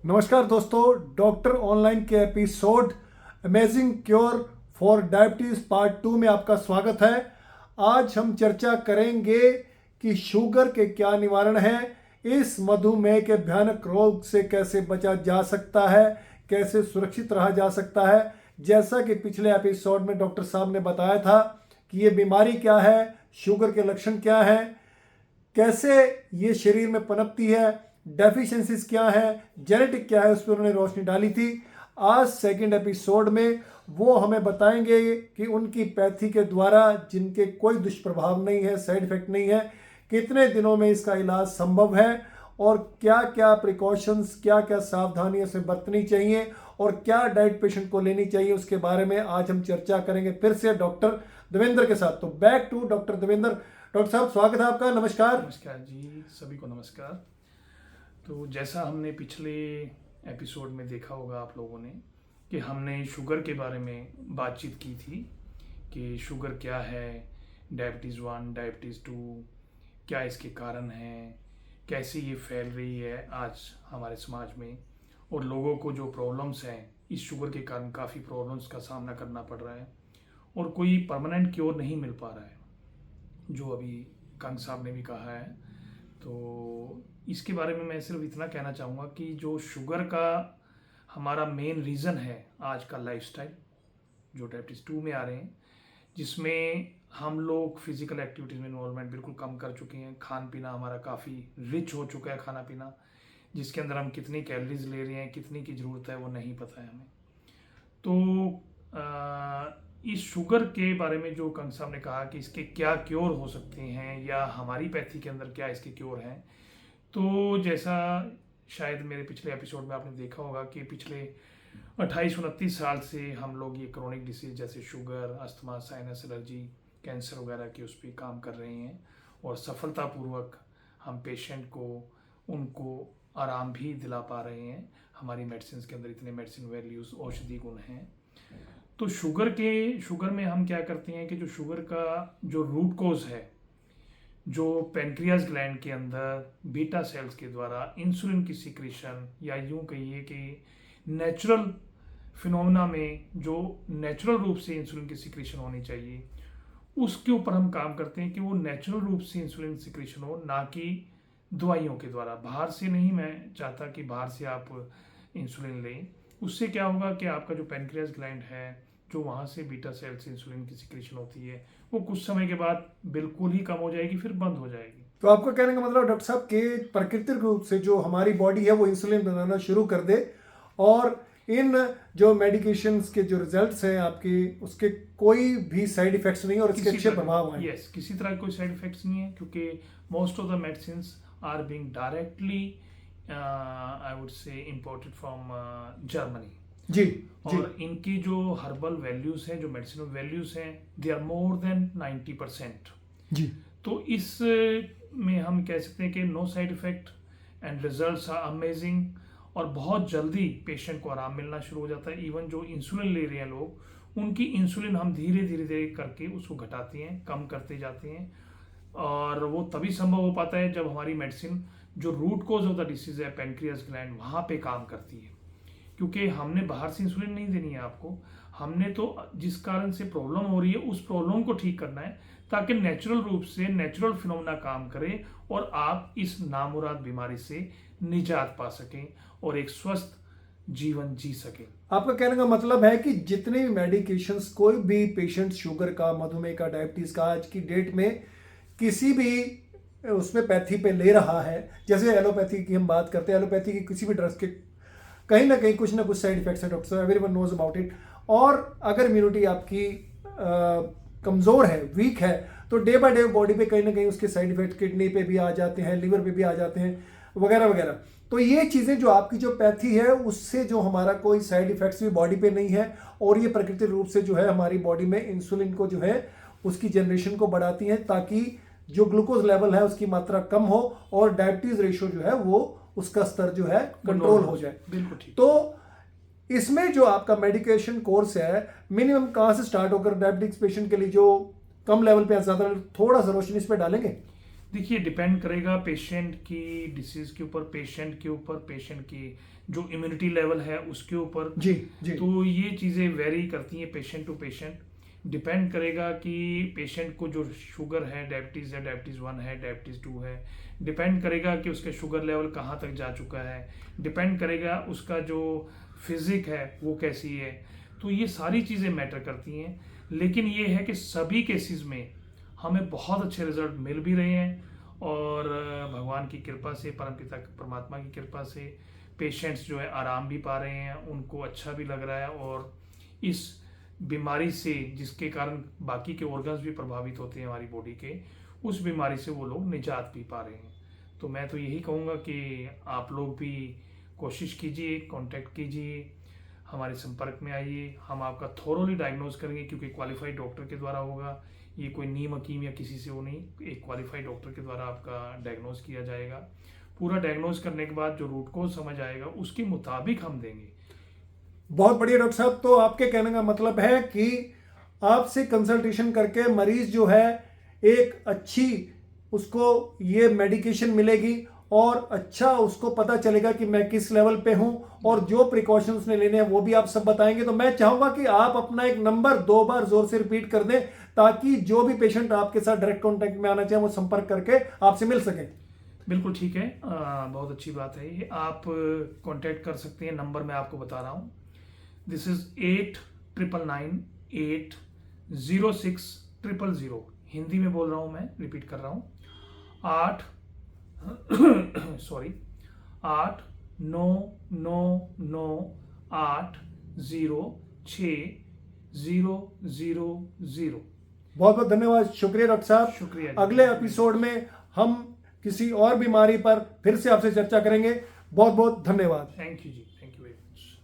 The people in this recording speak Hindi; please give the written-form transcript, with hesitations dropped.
नमस्कार दोस्तों, डॉक्टर ऑनलाइन के episode amazing cure for diabetes part 2 में आपका स्वागत है। आज हम चर्चा करेंगे कि शुगर के क्या निवारण हैं, इस मधुमेह के भयानक रोग से कैसे बचा जा सकता है, कैसे सुरक्षित रहा जा सकता है। जैसा कि पिछले एपिसोड में डॉक्टर साहब ने बताया था कि ये बीमारी क्या है, शुगर के लक्षण क्या हैं, कैसे ये शरीर में पनपती है, डेफिशिएंसीज क्या है, जेनेटिक क्या है, उस पर उन्होंने रोशनी डाली थी। आज सेकंड एपिसोड में वो हमें बताएंगे कि उनकी पैथी के द्वारा, जिनके कोई दुष्प्रभाव नहीं है, साइड इफेक्ट नहीं है, कितने दिनों में इसका इलाज संभव है और क्या क्या प्रिकॉशंस, क्या क्या सावधानियां से बरतनी चाहिए और क्या डाइट पेशेंट को लेनी चाहिए, उसके बारे में आज हम चर्चा करेंगे फिर से डॉक्टर देवेंद्र के साथ। तो back to doctor Devendra. Doctor साहब, स्वागत है आपका। नमस्कार। नमस्कार जी, सभी को नमस्कार। तो जैसा हमने पिछले एपिसोड में देखा होगा आप लोगों ने कि हमने शुगर के बारे में बातचीत की थी कि शुगर क्या है, डायबिटीज़ 1, डायबिटीज़ 2, क्या इसके कारण हैं, कैसे ये फैल रही है आज हमारे समाज में, और लोगों को जो प्रॉब्लम्स हैं इस शुगर के कारण काफ़ी प्रॉब्लम्स का सामना करना पड़ रहा है और कोई परमानेंट क्योर नहीं मिल पा रहा है, जो अभी कंग साहब ने भी कहा है। तो इसके बारे में मैं सिर्फ इतना कहना चाहूँगा कि जो शुगर का हमारा मेन रीज़न है आज का लाइफस्टाइल, जो डायबिटीज़ 2 में आ रहे हैं, जिसमें हम लोग फिज़िकल एक्टिविटीज़ में इन्वॉल्वमेंट बिल्कुल कम कर चुके हैं। खान पीना हमारा काफ़ी रिच हो चुका है, खाना पीना जिसके अंदर हम कितनी कैलोरीज ले रहे हैं, कितनी की ज़रूरत है, वो नहीं पता है हमें। तो इस शुगर के बारे में जो कंग साहब ने कहा कि इसके क्या क्योर हो सकते हैं या हमारी पैथी के अंदर क्या इसके क्योर हैं, तो जैसा शायद मेरे पिछले एपिसोड में आपने देखा होगा कि पिछले 28-29 साल से हम लोग ये क्रोनिक डिसीज जैसे sugar, asthma, sinus allergy, cancer वगैरह के उस पर काम कर रहे हैं और सफलतापूर्वक हम पेशेंट को उनको आराम भी दिला पा रहे हैं। हमारी मेडिसिन के अंदर इतने मेडिसिन वैल्यूज़, औषधि गुण हैं। तो शुगर में हम क्या करते हैं कि जो शुगर का जो रूट कोज है, जो पेनक्रियाज ग्लैंड के अंदर बीटा सेल्स के द्वारा इंसुलिन की सिक्रीशन, या यूं कहिए कि नेचुरल फिनोमेना में जो नेचुरल रूप से इंसुलिन की सिक्रीशन होनी चाहिए, उसके ऊपर हम काम करते हैं कि वो नेचुरल रूप से इंसुलिन सिक्रीशन हो, ना कि दवाइयों के द्वारा। बाहर से नहीं मैं चाहता कि बाहर से आप इंसुलिन लें। उससे क्या होगा कि आपका जो पेनक्रियाज ग्लैंड है, जो वहाँ से बीटा सेल से इंसुलिन की सिक्रीशन होती है, वो कुछ समय के बाद बिल्कुल ही कम हो जाएगी, फिर बंद हो जाएगी। तो आपका कहने का मतलब डॉक्टर साहब कि प्राकृतिक रूप से जो हमारी बॉडी है वो इंसुलिन बनाना शुरू कर दे और इन जो मेडिकेशंस के जो रिजल्ट्स हैं आपके, उसके कोई भी साइड इफेक्ट्स नहीं और इसके अच्छे प्रभाव हैं। यस, किसी तरह कोई साइड इफेक्ट्स नहीं है, क्योंकि most of the medicine are being directly I would say imported from Germany. जी। और इनकी जो हर्बल वैल्यूज हैं, जो मेडिसिनल वैल्यूज हैं, दे आर मोर देन 90%। जी। तो इस में हम कह सकते हैं कि no side effect and results are amazing, और बहुत जल्दी पेशेंट को आराम मिलना शुरू हो जाता है। इवन जो इंसुलिन ले रहे हैं लोग, उनकी इंसुलिन हम धीरे धीरे धीरे करके उसको घटाते हैं, कम करते जाते हैं, और वो तभी संभव हो पाता है जब हमारी मेडिसिन जो root cause of the disease है, पेनक्रियास ग्लैंड, वहाँ पे काम करती है। क्योंकि हमने बाहर से इंसुलिन नहीं देनी है आपको, हमने तो जिस कारण से प्रॉब्लम हो रही है उस प्रॉब्लम को ठीक करना है, ताकि नेचुरल रूप से नेचुरल फिनोमेना काम करे और आप इस नामुराद बीमारी से निजात पा सकें और एक स्वस्थ जीवन जी सकें। आपका कहने का मतलब है कि जितने भी मेडिकेशंस कोई भी पेशेंट शुगर का, मधुमेह का, डायबिटीज का आज की डेट में किसी भी उसमें पैथी पे ले रहा है, जैसे एलोपैथी की हम बात करते हैं, एलोपैथी की किसी भी ड्रग्स के कहीं ना कहीं कुछ ना कुछ साइड इफेक्ट्स हैं, डॉक्टर साहब, एवरीवन नोज अबाउट इट। और अगर इम्यूनिटी आपकी कमज़ोर है, वीक है, तो डे बाय डे बॉडी पे कहीं ना कहीं उसके साइड इफेक्ट किडनी पे भी आ जाते हैं, लिवर पे भी आ जाते हैं, वगैरह वगैरह। तो ये चीज़ें जो आपकी जो पैथी है उससे जो हमारा कोई साइड इफेक्ट्स भी बॉडी पे नहीं है, और ये प्राकृतिक रूप से जो है हमारी बॉडी में इंसुलिन को जो है उसकी जनरेशन को बढ़ाती हैं, ताकि जो ग्लूकोज लेवल है उसकी मात्रा कम हो और डायबिटीज रेशियो जो है वो उसका स्तर जो है कंट्रोल हो जाए। बिल्कुल ठीक। तो इसमें जो आपका मेडिकेशन कोर्स है, मिनिमम कहाँ से स्टार्ट होकर डायबिटिक्स पेशेंट के लिए जो कम लेवल पे, ज़्यादा, थोड़ा सा रोशनी इस पे डालेंगे। देखिए, डिपेंड करेगा पेशेंट की डिसीज के ऊपर, पेशेंट के ऊपर, पेशेंट की जो इम्यूनिटी लेवल है उसके ऊपर। जी जी। तो ये चीज़ें वेरी करती हैं पेशेंट टू पेशेंट। डिपेंड करेगा कि पेशेंट को जो शुगर है, डायबिटीज़ है, डायबिटीज़ 1 है, डायबिटीज़ 2 है। डिपेंड करेगा कि उसका शुगर लेवल कहाँ तक जा चुका है। डिपेंड करेगा उसका जो फिजिक है वो कैसी है। तो ये सारी चीज़ें मैटर करती हैं। लेकिन ये है कि सभी केसेस में हमें बहुत अच्छे रिजल्ट मिल भी रहे हैं, और भगवान की कृपा से, परमपिता परमात्मा की कृपा से पेशेंट्स जो है आराम भी पा रहे हैं, उनको अच्छा भी लग रहा है, और इस बीमारी से जिसके कारण बाकी के ऑर्गन्स भी प्रभावित होते हैं हमारी बॉडी के, उस बीमारी से वो लोग निजात भी पा रहे हैं। तो मैं तो यही कहूँगा कि आप लोग भी कोशिश कीजिए, कांटेक्ट कीजिए, हमारे संपर्क में आइए। हम आपका थोरोली डायग्नोज करेंगे, क्योंकि क्वालिफाइड डॉक्टर के द्वारा होगा। ये कोई नीम हकीम या किसी से वो नहीं, एक क्वालिफाइड डॉक्टर के द्वारा आपका डायग्नोज किया जाएगा। पूरा डायग्नोज करने के बाद जो रूट कोज समझ आएगा उसके मुताबिक हम देंगे। बहुत बढ़िया डॉक्टर साहब। तो आपके कहने का मतलब है कि आपसे कंसल्टेशन करके मरीज जो है एक अच्छी उसको ये मेडिकेशन मिलेगी, और अच्छा उसको पता चलेगा कि मैं किस लेवल पे हूं, और जो प्रिकॉशंस ने लेने हैं वो भी आप सब बताएंगे। तो मैं चाहूंगा कि आप अपना एक नंबर 2 बार जोर से रिपीट कर दें, ताकि जो भी पेशेंट आपके साथ डायरेक्ट कांटेक्ट में आना चाहे वो संपर्क करके आपसे मिल सके। बिल्कुल ठीक है, बहुत अच्छी बात है ये। आप कांटेक्ट कर सकते हैं, नंबर मैं आपको बता रहा हूँ। This is 8999806000। हिंदी में बोल रहा हूँ, मैं रिपीट कर रहा हूँ। 8999806000। बहुत बहुत धन्यवाद, शुक्रिया डॉक्टर साहब। शुक्रिया। अगले एपिसोड में हम किसी और बीमारी पर फिर से आपसे चर्चा करेंगे। बहुत बहुत धन्यवाद। थैंक यू जी, थैंक यू वेरी मच।